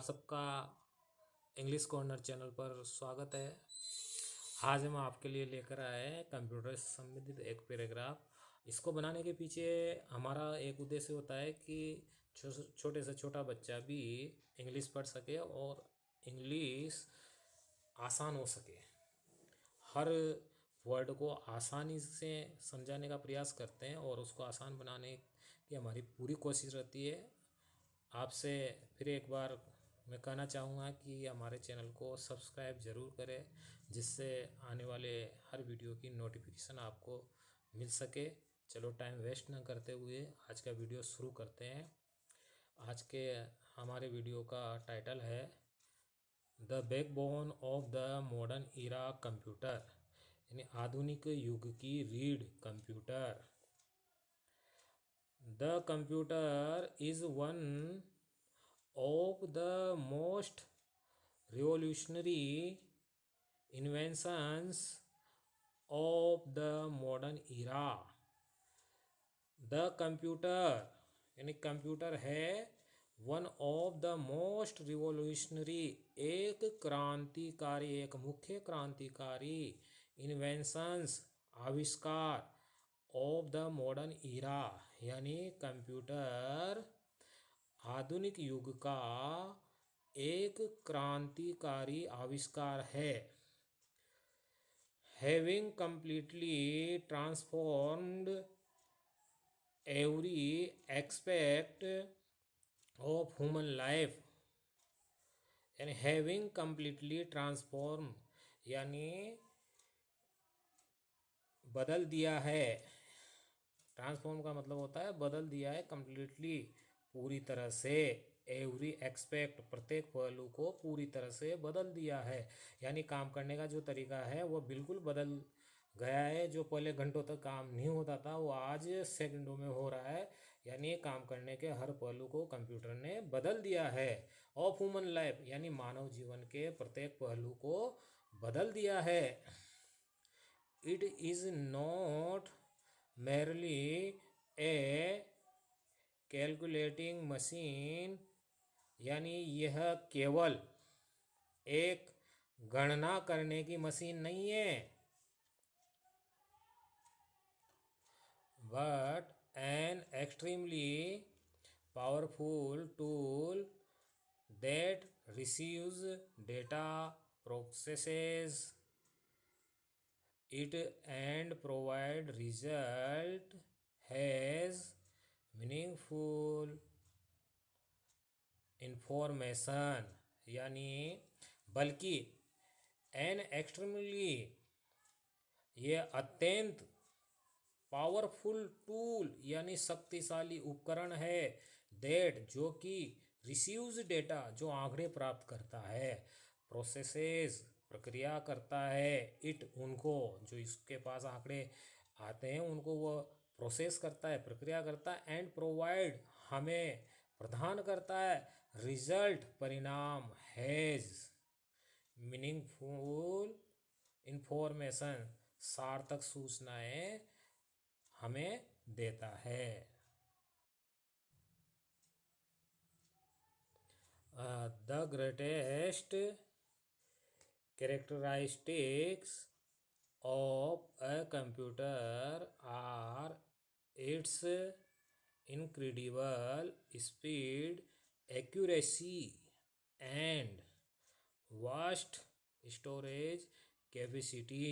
सबका English corner channel पर स्वागत है। आज हम आपके लिए लेकर आए हैं कंप्यूटर से संबंधित एक पैराग्राफ। इसको बनाने के पीछे हमारा एक उद्देश्य होता है कि छोटे से छोटा बच्चा भी इंग्लिश पढ़ सके और इंग्लिश आसान हो सके। हर वर्ड को आसानी से समझाने का प्रयास करते हैं और उसको आसान बनाने की हमारी पूरी कोशिश रहती है। आपसे फिर एक बार मैं कहना चाहूँगा कि हमारे चैनल को सब्सक्राइब ज़रूर करें, जिससे आने वाले हर वीडियो की नोटिफिकेशन आपको मिल सके। चलो टाइम वेस्ट ना करते हुए आज का वीडियो शुरू करते हैं। आज के हमारे वीडियो का टाइटल है the backbone of the modern era computer, यानी आधुनिक युग की रीढ़ computer. The computer is one of the most revolutionary inventions of the modern era. The computer यानी कंप्यूटर है one of the most revolutionary, एक क्रांतिकारी, एक मुख्य क्रांतिकारी इन्वेंशंस, आविष्कार ऑफ द मॉडर्न इरा, यानी कंप्यूटर आधुनिक युग का एक क्रांतिकारी आविष्कार है। Having completely transformed every aspect of human life, यानी हैविंग कंप्लीटली ट्रांसफॉर्म यानी बदल दिया है। ट्रांसफॉर्म का मतलब होता है बदल दिया है, कंप्लीटली पूरी तरह से, एवरी एक्सपेक्ट प्रत्येक पहलू को पूरी तरह से बदल दिया है, यानी काम करने का जो तरीका है वो बिल्कुल बदल गया है। जो पहले घंटों तक काम नहीं होता था वो आज सेकंडों में हो रहा है, यानी काम करने के हर पहलू को कंप्यूटर ने बदल दिया है। ऑफ ह्यूमन लाइफ यानी मानव जीवन के प्रत्येक पहलू को बदल दिया है। It is not merely a calculating machine, यानी यह केवल एक गणना करने की मशीन नहीं है, but an extremely powerful tool that receives data, processes it and provide result, has meaningful information, यानी बल्कि एन एक्सट्रीमली ये अत्यंत पावरफुल टूल यानी शक्तिशाली उपकरण है, दैट जो कि रिसीव्स डेटा जो आंकड़े प्राप्त करता है, प्रोसेसेस प्रक्रिया करता है, इट उनको जो इसके पास आंकड़े आते हैं उनको वो प्रोसेस करता है, प्रक्रिया करता है, एंड प्रोवाइड हमें प्रदान करता है, रिजल्ट परिणाम, हैज़ मीनिंगफुल इंफॉर्मेशन सार्थक सूचनाएं हमें देता है। The greatest characteristics of a computer are its incredible speed, accuracy and vast storage capacity,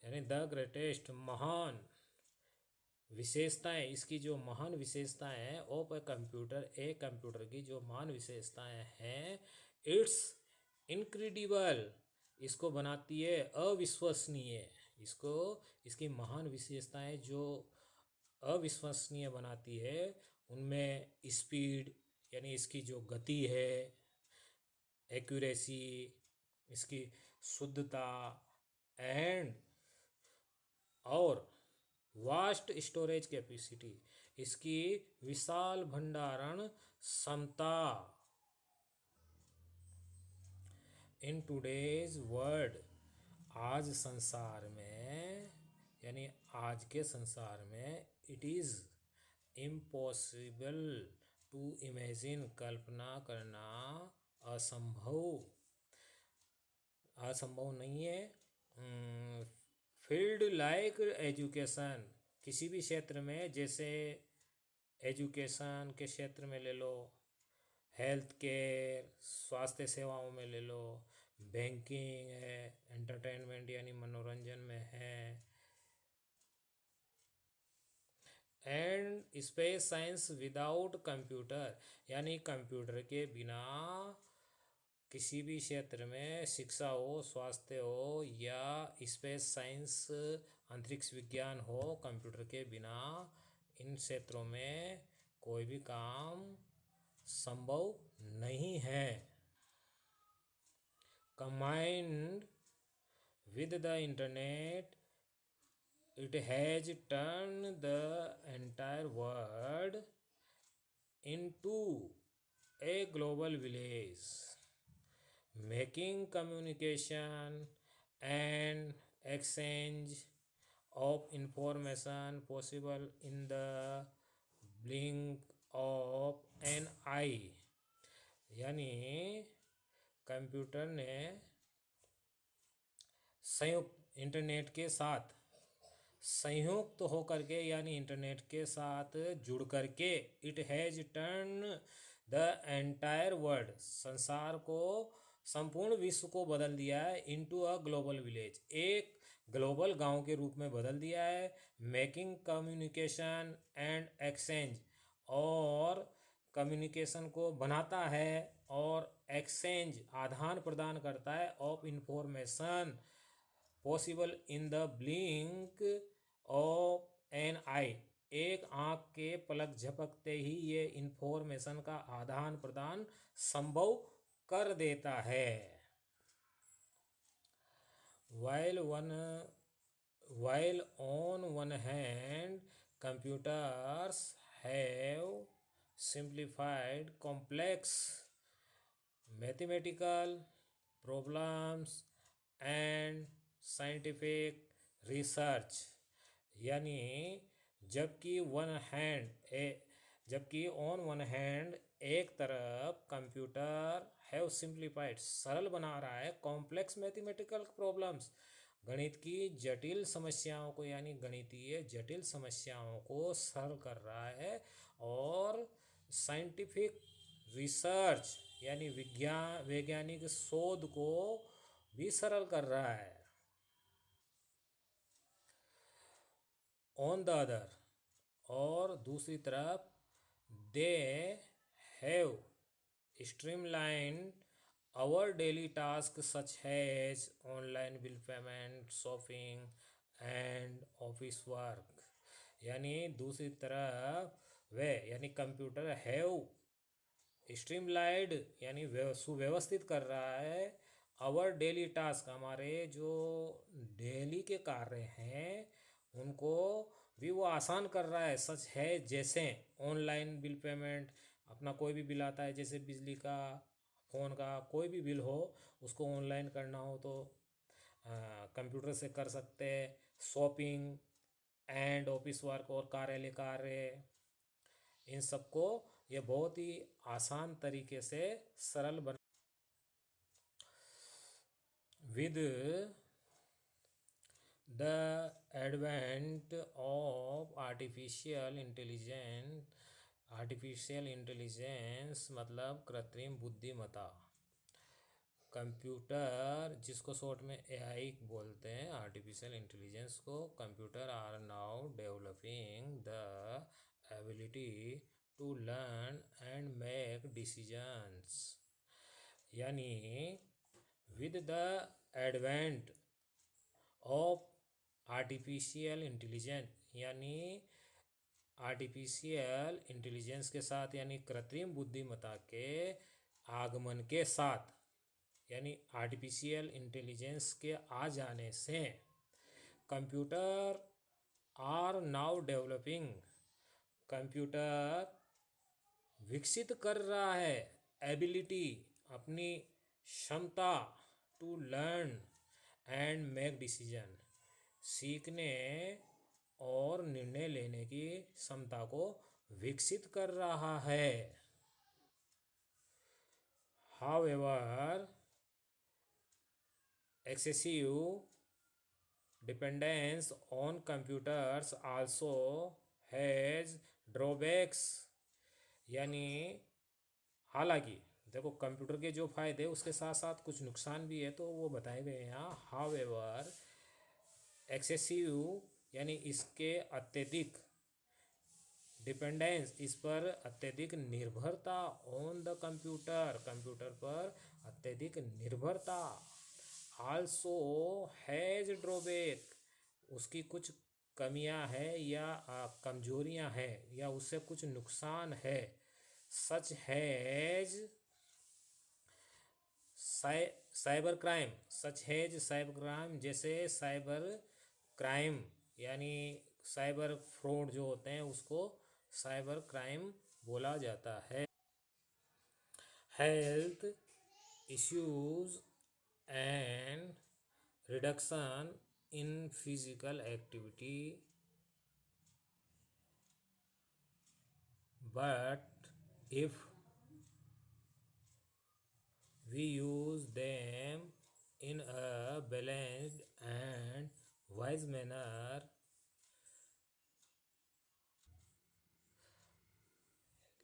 यानी द ग्रेटेस्ट महान विशेषताएं, इसकी जो महान विशेषताएं हैं ऑफ ए कंप्यूटर, एक कंप्यूटर की जो महान विशेषताएं हैं, इट्स इनक्रेडिबल इसको बनाती है अविश्वसनीय, इसको इसकी महान विशेषताएं जो अविश्वसनीय बनाती है उनमें स्पीड यानी इसकी जो गति है, एक्यूरेसी इसकी शुद्धता, एंड और वास्ट स्टोरेज कैपेसिटी इसकी विशाल भंडारण क्षमता। इन टूडेज वर्ल्ड आज संसार में, यानी आज के संसार में, it is impossible to imagine कल्पना करना असंभव असंभव नहीं है। फील्ड लाइक एजुकेशन, किसी भी क्षेत्र में, जैसे एजुकेशन के क्षेत्र में ले लो, हेल्थ केयर स्वास्थ्य सेवाओं में ले लो, बैंकिंग है, एंटरटेनमेंट यानी मनोरंजन में है, and space science without computer, यानी कंप्यूटर के बिना किसी भी क्षेत्र में, शिक्षा हो, स्वास्थ्य हो या स्पेस साइंस अंतरिक्ष विज्ञान हो, कंप्यूटर के बिना इन क्षेत्रों में कोई भी काम संभव नहीं है। Combined with the internet, it has turned the entire world into a global village, making communication and exchange of information possible in the blink of an eye। यानी कंप्यूटर ने संयुक्त इंटरनेट के साथ संयुक्त तो होकर के, यानी इंटरनेट के साथ जुड़ करके, it has turn the entire world, संसार को, संपूर्ण विश्व को बदल दिया है, इनटू अ ग्लोबल विलेज, एक ग्लोबल गांव के रूप में बदल दिया है। मेकिंग कम्युनिकेशन एंड एक्सचेंज, और कम्युनिकेशन को बनाता है और एक्सचेंज आदान प्रदान करता है, of information possible in the blink of an eye, एक आंख के पलक झपकते ही ये इंफॉर्मेशन का आदान प्रदान संभव कर देता है। while on one hand computers have simplified complex mathematical problems and scientific research, यानी जबकि ऑन वन हैंड एक तरफ कंप्यूटर हैव सिंप्लीफाइड, सरल बना रहा है, कॉम्प्लेक्स मैथमेटिकल प्रॉब्लम्स, गणित की जटिल समस्याओं को, यानी गणितीय जटिल समस्याओं को सरल कर रहा है, और साइंटिफिक रिसर्च यानी वैज्ञानिक शोध को भी सरल कर रहा है। ऑन द अदर, और दूसरी तरफ, they have streamlined our daily task such as online bill payment, shopping and office work, यानी दूसरी तरफ वे, यानी कंप्यूटर हैव स्ट्रीमलाइंड यानी सुव्यवस्थित कर रहा है, आवर डेली टास्क, हमारे जो डेली के कार्य हैं उनको भी वो आसान कर रहा है, सच है जैसे ऑनलाइन बिल पेमेंट, अपना कोई भी बिल आता है, जैसे बिजली का, फ़ोन का कोई भी बिल हो, उसको ऑनलाइन करना हो तो कंप्यूटर से कर सकते हैं। शॉपिंग एंड ऑफिस वर्क, और कार्यालय कार्य, इन सबको ये बहुत ही आसान तरीके से सरल बना। With the advent of artificial intelligence मतलब कृत्रिम बुद्धिमत्ता, कंप्यूटर जिसको शॉर्ट में एआई बोलते हैं, आर्टिफिशियल इंटेलिजेंस को, computer are now developing the ability to learn and make decisions, यानी with the advent of artificial intelligence, यानी आर्टिफिशियल इंटेलिजेंस के साथ, यानी कृत्रिम बुद्धिमत्ता के आगमन के साथ, यानी आर्टिफिशियल इंटेलिजेंस के आ जाने से, computer are now developing, computer विकसित कर रहा है, एबिलिटी अपनी क्षमता, to learn and make decision सीखने और निर्णय लेने की क्षमता को विकसित कर रहा है। However, excessive dependence on computers also has drawbacks. यानी हालांकि देखो कंप्यूटर के जो फायदे उसके साथ साथ कुछ नुकसान भी है, तो वो बताए गए हैं यहाँ. हाउएवर एक्सेसिव यानी इसके अत्यधिक, डिपेंडेंस इस पर अत्यधिक निर्भरता, ऑन द कंप्यूटर कंप्यूटर पर अत्यधिक निर्भरता, आल्सो हैज ड्रॉबैक उसकी कुछ कमियां हैं या कमजोरियां हैं या उससे कुछ नुकसान है. Such as cyber crime, such as cyber crime जैसे साइबर क्राइम यानी साइबर फ्रॉड जो होते हैं उसको साइबर क्राइम बोला जाता है. Health issues and reduction in physical activity, but if we use them in a balanced and wise manner,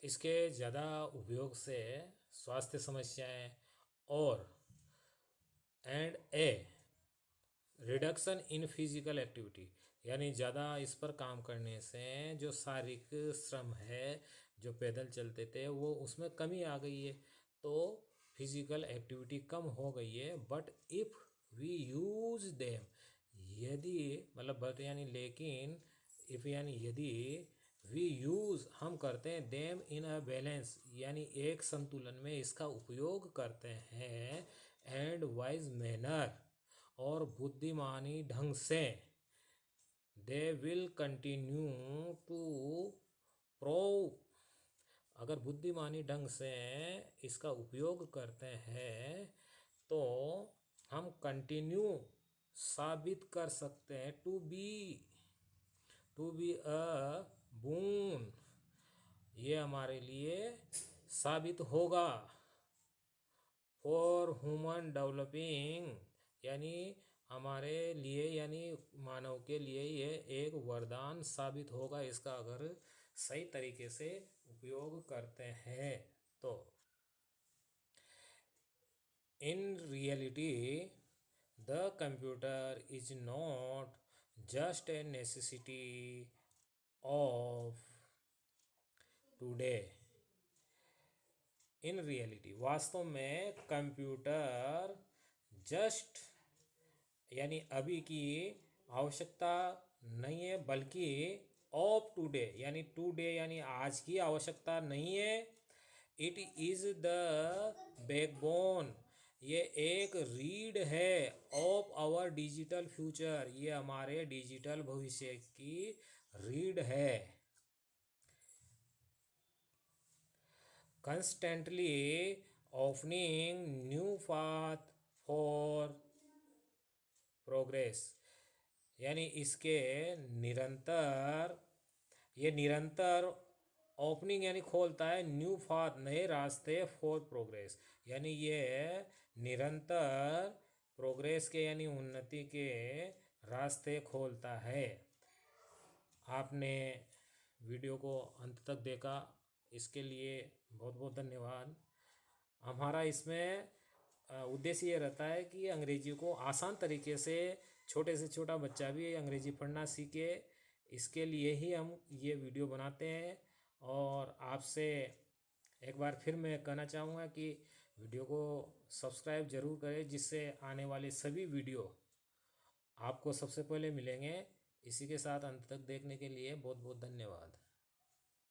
इसके ज़्यादा उपयोग से स्वास्थ्य समस्याएं और and A reduction in physical activity यानी ज़्यादा इस पर काम करने से जो शारीरिक श्रम है, जो पैदल चलते थे वो उसमें कमी आ गई है, तो फिजिकल एक्टिविटी कम हो गई है. But if we use them, यदि मतलब बट यानी लेकिन, इफ़ यानी यदि, वी यूज़ हम करते हैं, देम इन अ बैलेंस यानी एक संतुलन में इसका उपयोग करते हैं, एंड वाइज मैनर और बुद्धिमानी ढंग से, they will continue to prove अगर बुद्धिमानी ढंग से इसका उपयोग करते हैं तो हम कंटिन्यू साबित कर सकते हैं, टू बी अ बून ये हमारे लिए साबित होगा, फॉर ह्यूमन डेवलपिंग यानी हमारे लिए यानी मानव के लिए ये एक वरदान साबित होगा इसका अगर सही तरीके से उपयोग करते हैं तो. In reality the computer is not just a necessity of today. In reality वास्तव में कंप्यूटर जस्ट यानी अभी की आवश्यकता नहीं है, बल्कि ऑफ टुडे यानी टुडे यानी आज की आवश्यकता नहीं है. इट इज़ द बैकबोन ये एक रीढ़ है, ऑफ आवर डिजिटल फ्यूचर ये हमारे डिजिटल भविष्य की रीढ़ है. Constantly opening new path for progress यानी इसके निरंतर, ये निरंतर ओपनिंग यानी खोलता है, न्यू पाथ नए रास्ते फॉर प्रोग्रेस यानी ये निरंतर प्रोग्रेस के यानी उन्नति के रास्ते खोलता है. आपने वीडियो को अंत तक देखा इसके लिए बहुत बहुत धन्यवाद. हमारा इसमें उद्देश्य ये रहता है कि अंग्रेजी को आसान तरीके से छोटे से छोटा बच्चा भी अंग्रेजी पढ़ना सीखे, इसके लिए ही हम ये वीडियो बनाते हैं. और आपसे एक बार फिर मैं कहना चाहूँगा कि वीडियो को सब्सक्राइब ज़रूर करें जिससे आने वाले सभी वीडियो आपको सबसे पहले मिलेंगे. इसी के साथ अंत तक देखने के लिए बहुत बहुत धन्यवाद.